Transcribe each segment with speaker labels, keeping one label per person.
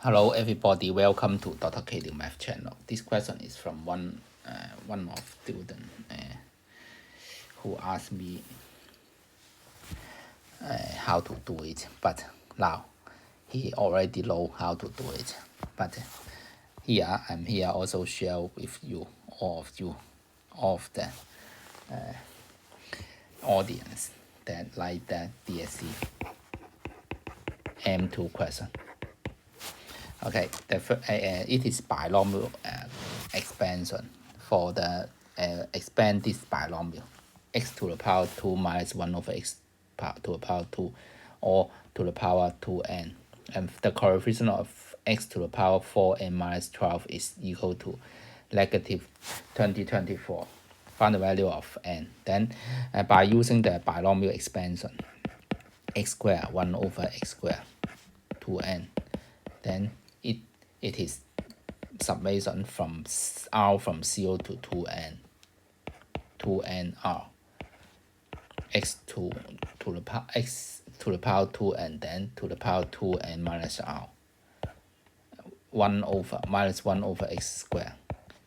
Speaker 1: Hello everybody, welcome to Dr.K.Liu Math channel. This question is from one of student who asked me how to do it, but now he already know how to do it. But here I'm here also share with you all of the audience that like the DSE M2 question. Okay, it is binomial expansion. For the expand this binomial, x to the power 2 minus 1 over x to the power 2 or to the power 2n. And the coefficient of x to the power 4n minus 12 is equal to negative 2024. Find the value of n. Then by using the binomial expansion, x squared 1 over x squared 2n, then it is summation from r from 0 to 2n r x to the power x to the power 2n, then to the power 2n minus r 1 over minus 1 over x squared.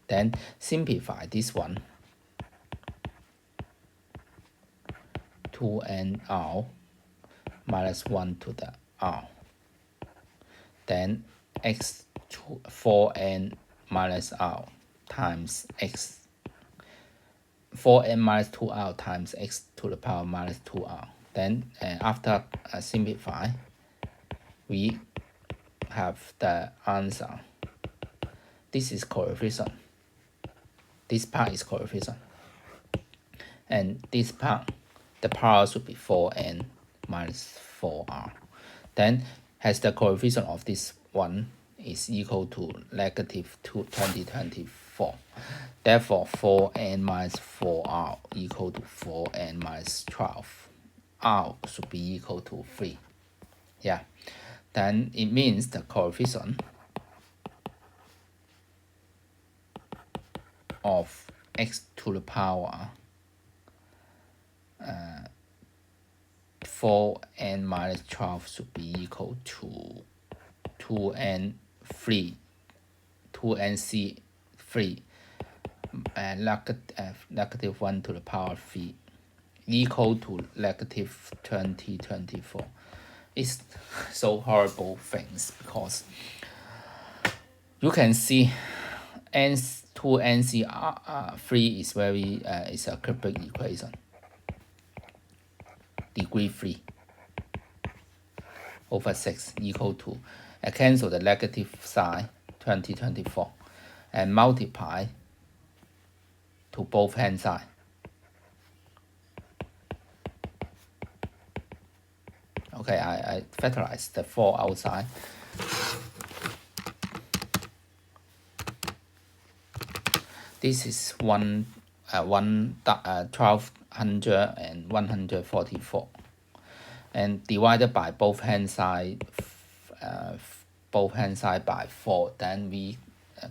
Speaker 1: Then simplify this one, 2n r minus 1 to the r, then x to 4n minus r times x 4n minus 2r times x to the power minus 2r. Then after simplify, we have the answer. This is coefficient. This part is coefficient. And this part, the power should be 4n minus 4r. Then has the coefficient of this one is equal to negative 2024. Therefore, 4n minus 4r equal to 4n minus 12. R should be equal to 3. Yeah. Then it means the coefficient of x to the power 4n minus 12 should be equal to 2nc 3 negative 1 to the power 3 equal to negative 2024. It's so horrible things because you can see 2nc 3 is very is a cubic equation, degree 3 over 6 equal to cancel the negative sign 2024 and multiply to both hand side. Okay, I factorize the 4 outside. This is 1200 and 144, and divided by both hand side by 4. Then we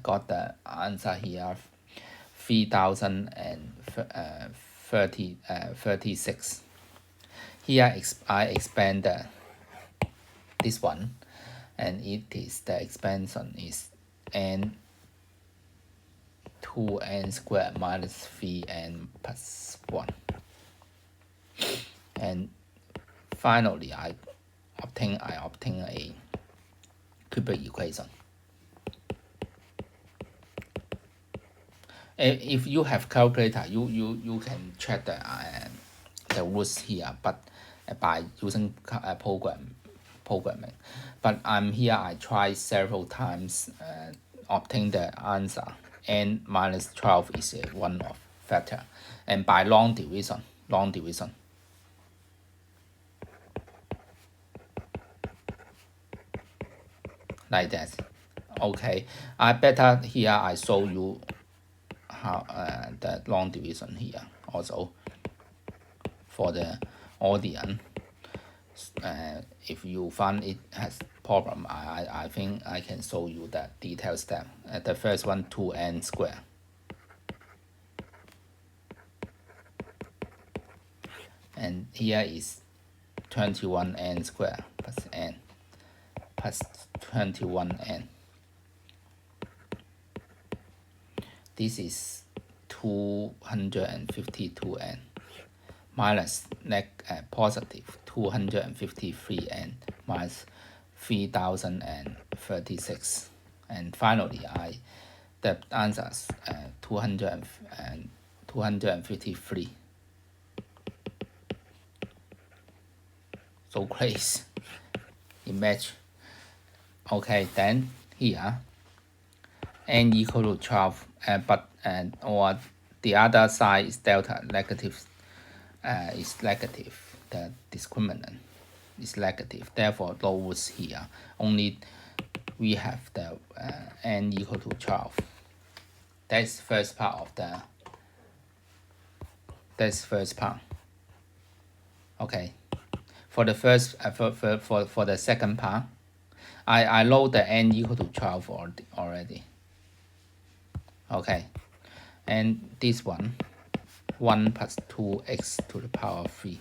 Speaker 1: got the answer here, 3036. Here I expand this one, and it is the expansion is n 2n squared minus 3n plus 1. And finally I obtain a cubic equation. If you have calculator, you can check the roots here, but by using programming. But here I try several times obtain the answer. N minus 12 is one of factor, and by long division like that. Okay, I better here I show you how the long division here also for the audience. If you find it has problem, I think I can show you the detailed step. The first one, 2n squared. And here is 21n squared plus n. plus 21n. This is 252n minus positive 253n minus 3036. And finally, the answer is 253. So crazy. Imagine. Okay, then here n equal to 12, or the other side is delta negative, is negative. The discriminant is negative. Therefore, no roots here. Only we have the n equal to 12. That's the first part of the. That's first part. Okay. For the first, for the second part, I know the n equal to 12 already. Okay, and this one plus 2x to the power 3,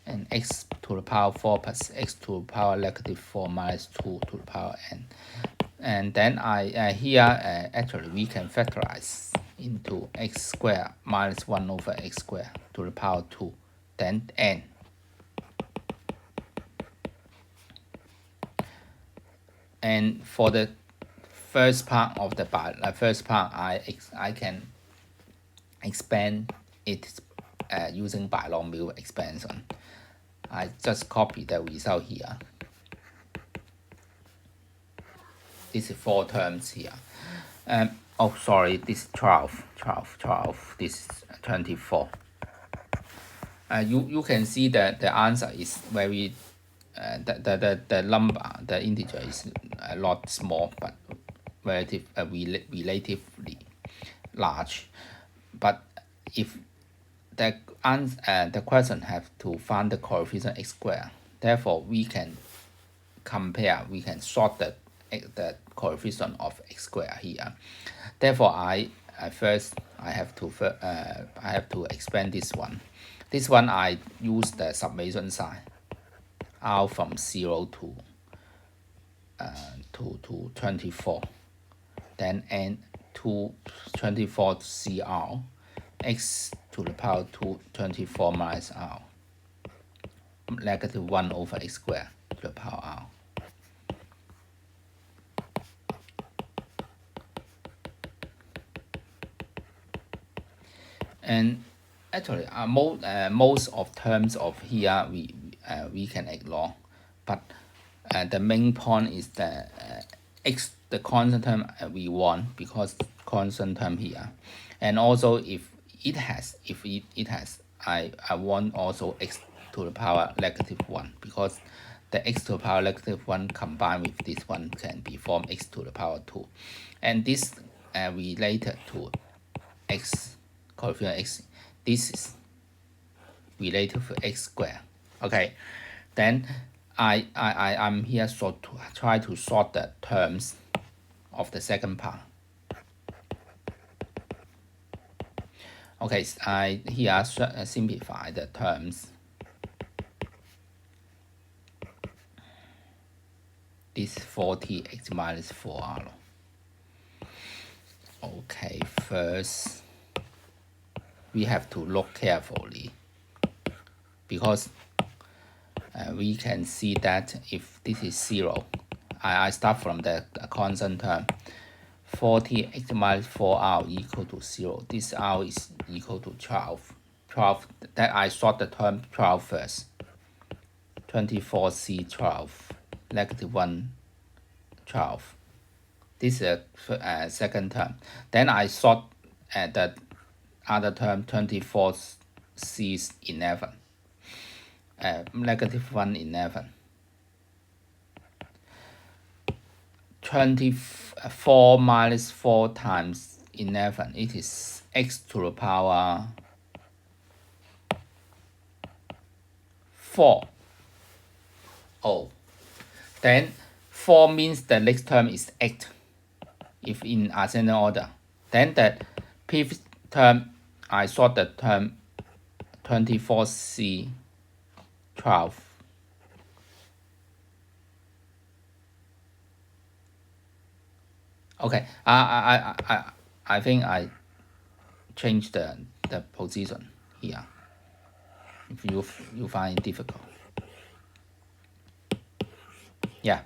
Speaker 1: and x to the power 4 plus x to the power negative 4 minus 2 to the power n. And then here actually we can factorize into x squared minus 1 over x squared to the power 2, then n. And for the first part of the first part, I can expand it using binomial expansion. I just copy the result here. This is 4 terms here. Oh, sorry, this is 12. This is 24. You can see that the answer is very. The number, the integer is a lot small, but relatively large. But if the question have to find the coefficient x squared, therefore we can compare, we can sort the coefficient of x squared here. Therefore, I have to expand this one. This one I use the summation sign. R from 0 to 24, then n to 24 CR, x to the power 24 minus r, negative 1 over x squared to the power r. And actually, most of terms of here we can ignore, but the main point is the x, the constant term we want, because constant term here, and also if it has I want also x to the power negative 1, because the x to the power negative 1 combined with this one can be form x to the power 2, and this related to x coefficient x. This is related to x squared. Okay, then I'm here try to sort the terms of the second part. Okay, I here simplify the terms. This 40x minus 4r. Okay, first we have to look carefully, because we can see that if this is 0, I start from the constant term. 40x minus 4r equal to 0. This r is equal to 12. That I sort the term 12 first. 24c 12, negative 1, 12. This is a second term. Then I sort the other term, 24c 11. Negative 1, 11. 24 minus 4 times 11, it is x to the power 4. Oh, then 4 means the next term is 8, if in ascending order. Then the fifth term, I sort the term 24c 12. Okay, I think I changed the position here. If you find it difficult, yeah.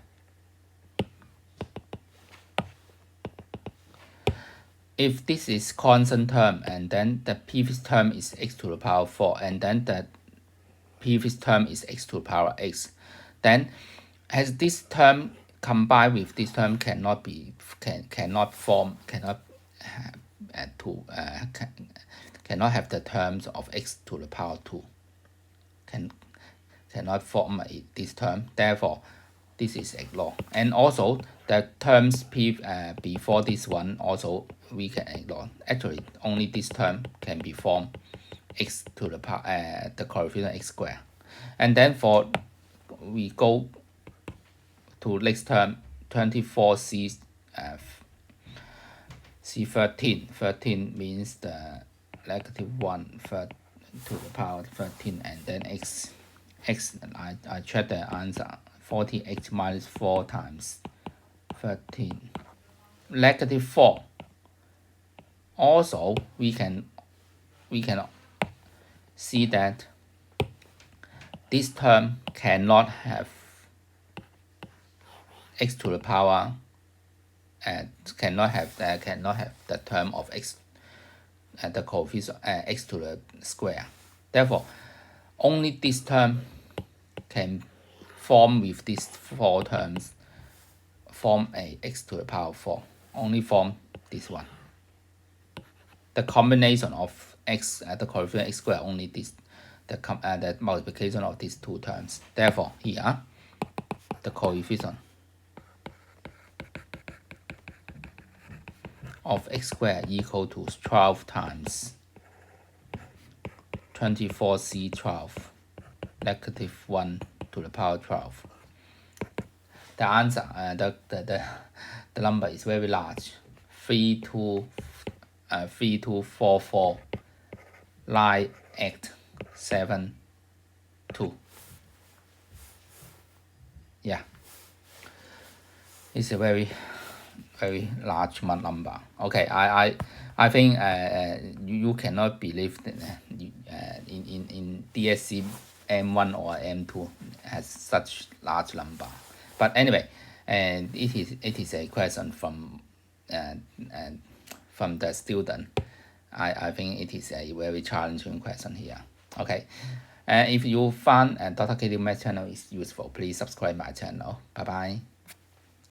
Speaker 1: If this is constant term and then the previous term is x to the power 4 and then the previous term is x to the power x, then as this term combined with this term cannot have the terms of x to the power 2, cannot form this term, therefore this is ignored. And also the terms before this one also we can ignore. Actually only this term can be formed x to the power the coefficient x squared. And then for we go to next term 24c C13. 13 means the -1 to the power 13 and then x I check the answer 40x minus 4 times 13 -4. Also we can see that this term cannot have x to the power cannot have the term of x the coefficient x to the square. Therefore only this term can form with these 4 terms form a x to the power 4. Only form this one. The combination of x the coefficient x squared only this the multiplication of these 2 terms. Therefore here the coefficient of x squared equal to 12 times 24c12 -1 to the power 12. The answer the number is very large, 32449872. Yeah, it's a very large number. Okay, I think you cannot believe that in DSE M1 or M2 has such large number. But anyway, and it is a question from the student. I think it is a very challenging question here. Okay, if you found Dr.K.Liu Maths channel is useful, please subscribe my channel. Bye bye.